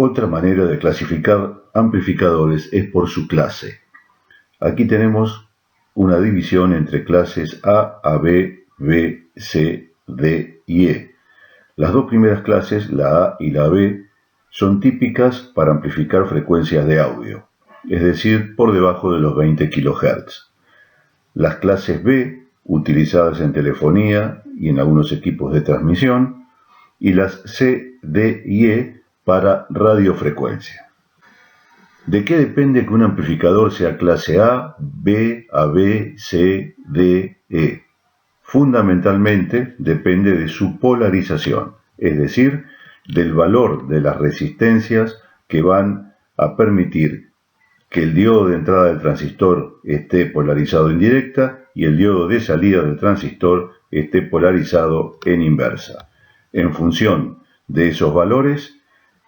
Otra manera de clasificar amplificadores es por su clase. Aquí tenemos una división entre clases A, AB, B, C, D y E. Las dos primeras clases, la A y la B, son típicas para amplificar frecuencias de audio, es decir, por debajo de los 20 kHz. Las clases B, utilizadas en telefonía y en algunos equipos de transmisión, y las C, D y E para radiofrecuencia. ¿De qué depende que un amplificador sea clase A, B, AB, C, D, E? Fundamentalmente depende de su polarización, es decir, del valor de las resistencias que van a permitir que el diodo de entrada del transistor esté polarizado en directa y el diodo de salida del transistor esté polarizado en inversa. En función de esos valores,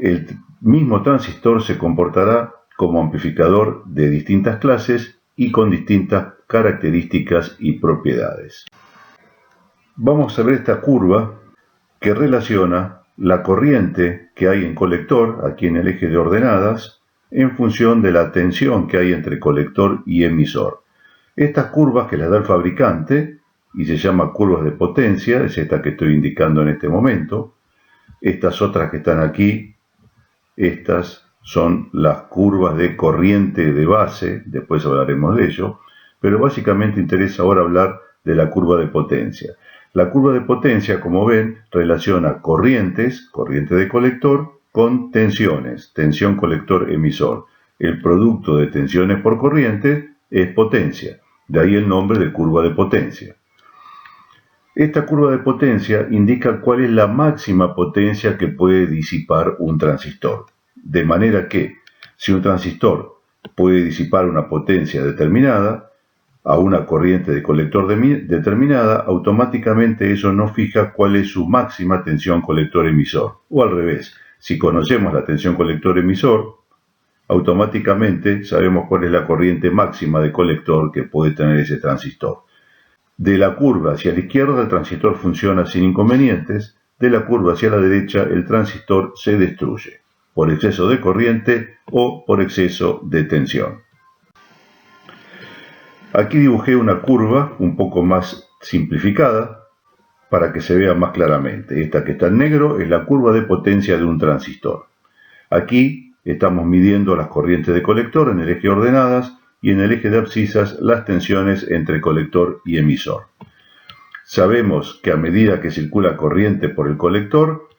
el mismo transistor se comportará como amplificador de distintas clases y con distintas características y propiedades. Vamos a ver esta curva que relaciona la corriente que hay en colector, aquí en el eje de ordenadas, en función de la tensión que hay entre colector y emisor. Estas curvas que las da el fabricante, y se llama curvas de potencia, es esta que estoy indicando en este momento. Estas otras que están aquí, estas son las curvas de corriente de base, después hablaremos de ello, pero básicamente interesa ahora hablar de la curva de potencia. La curva de potencia, como ven, relaciona corrientes, corriente de colector, con tensiones, tensión colector-emisor. El producto de tensiones por corriente es potencia, de ahí el nombre de curva de potencia. Esta curva de potencia indica cuál es la máxima potencia que puede disipar un transistor. De manera que, si un transistor puede disipar una potencia determinada a una corriente de colector determinada, automáticamente eso nos fija cuál es su máxima tensión colector-emisor. O al revés, si conocemos la tensión colector-emisor, automáticamente sabemos cuál es la corriente máxima de colector que puede tener ese transistor. De la curva hacia la izquierda el transistor funciona sin inconvenientes, de la curva hacia la derecha el transistor se destruye, por exceso de corriente o por exceso de tensión. Aquí dibujé una curva un poco más simplificada para que se vea más claramente. Esta que está en negro es la curva de potencia de un transistor. Aquí estamos midiendo las corrientes de colector en el eje ordenadas y en el eje de abscisas las tensiones entre colector y emisor. Sabemos que a medida que circula corriente por el colector,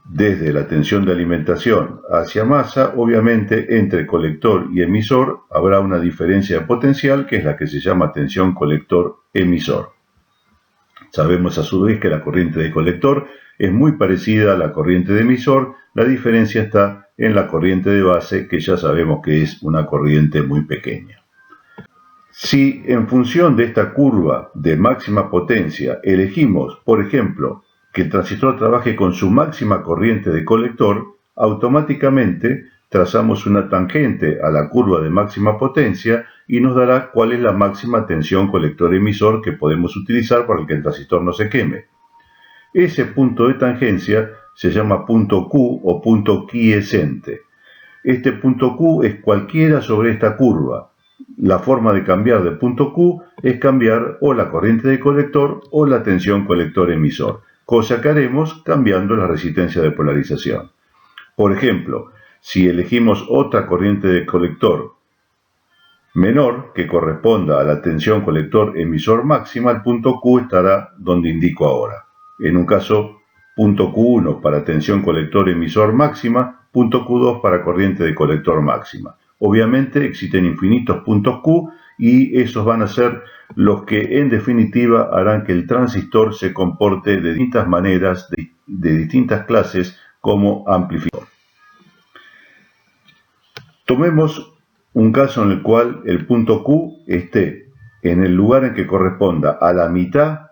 desde la tensión de alimentación hacia masa, obviamente entre colector y emisor habrá una diferencia de potencial que es la que se llama tensión colector-emisor. Sabemos a su vez que la corriente de colector es muy parecida a la corriente de emisor, la diferencia está en la corriente de base, que ya sabemos que es una corriente muy pequeña. Si en función de esta curva de máxima potencia elegimos, por ejemplo, que el transistor trabaje con su máxima corriente de colector, automáticamente trazamos una tangente a la curva de máxima potencia y nos dará cuál es la máxima tensión colector-emisor que podemos utilizar para que el transistor no se queme. Ese punto de tangencia se llama punto Q o punto quiescente. Este punto Q es cualquiera sobre esta curva. La forma de cambiar de punto Q es cambiar o la corriente de colector o la tensión colector-emisor, cosa que haremos cambiando la resistencia de polarización. Por ejemplo, si elegimos otra corriente de colector menor que corresponda a la tensión colector-emisor máxima, el punto Q estará donde indico ahora. En un caso, punto Q1 para tensión colector-emisor máxima, punto Q2 para corriente de colector máxima. Obviamente existen infinitos puntos Q y esos van a ser los que en definitiva harán que el transistor se comporte de distintas maneras, de distintas clases como amplificador. Tomemos un caso en el cual el punto Q esté en el lugar en que corresponda a la mitad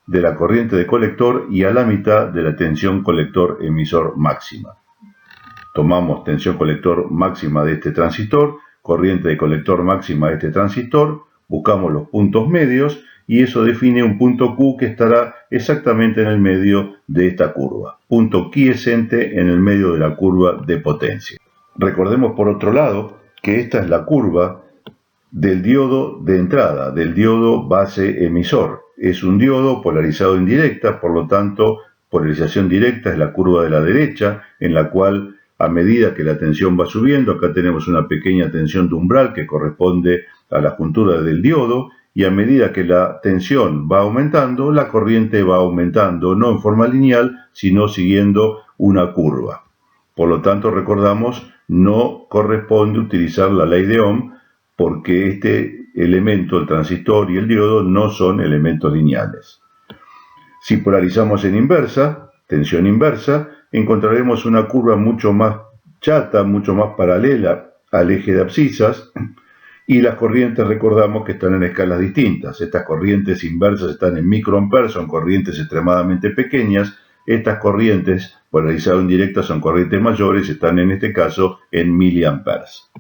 de la corriente de colector y a la mitad de la tensión colector-emisor máxima. Tomamos tensión colector máxima de este transistor, corriente de colector máxima de este transistor, buscamos los puntos medios y eso define un punto Q que estará exactamente en el medio de esta curva. Punto quiescente en el medio de la curva de potencia. Recordemos por otro lado que esta es la curva del diodo de entrada, del diodo base emisor. Es un diodo polarizado en directa, por lo tanto, polarización directa es la curva de la derecha, en la cual a medida que la tensión va subiendo, acá tenemos una pequeña tensión de umbral que corresponde a la juntura del diodo, y a medida que la tensión va aumentando, la corriente va aumentando, no en forma lineal, sino siguiendo una curva. Por lo tanto, recordamos, no corresponde utilizar la ley de Ohm, porque este elemento, el transistor y el diodo, no son elementos lineales. Si polarizamos en inversa, tensión inversa, encontraremos una curva mucho más chata, mucho más paralela al eje de abscisas, y las corrientes recordamos que están en escalas distintas. Estas corrientes inversas están en microamperes, son corrientes extremadamente pequeñas. Estas corrientes polarizadas en directa son corrientes mayores, están en este caso en miliamperes.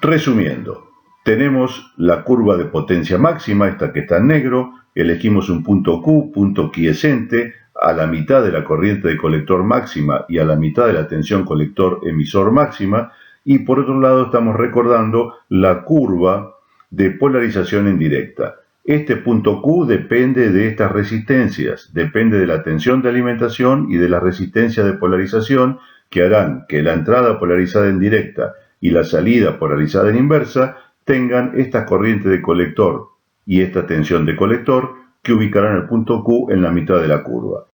Resumiendo, tenemos la curva de potencia máxima, esta que está en negro, elegimos un punto Q, punto quiescente, a la mitad de la corriente de colector máxima y a la mitad de la tensión colector emisor máxima, y por otro lado estamos recordando la curva de polarización en directa. Este punto Q depende de estas resistencias, depende de la tensión de alimentación y de la resistencia de polarización que harán que la entrada polarizada en directa y la salida polarizada en inversa tengan esta corriente de colector y esta tensión de colector que ubicarán el punto Q en la mitad de la curva.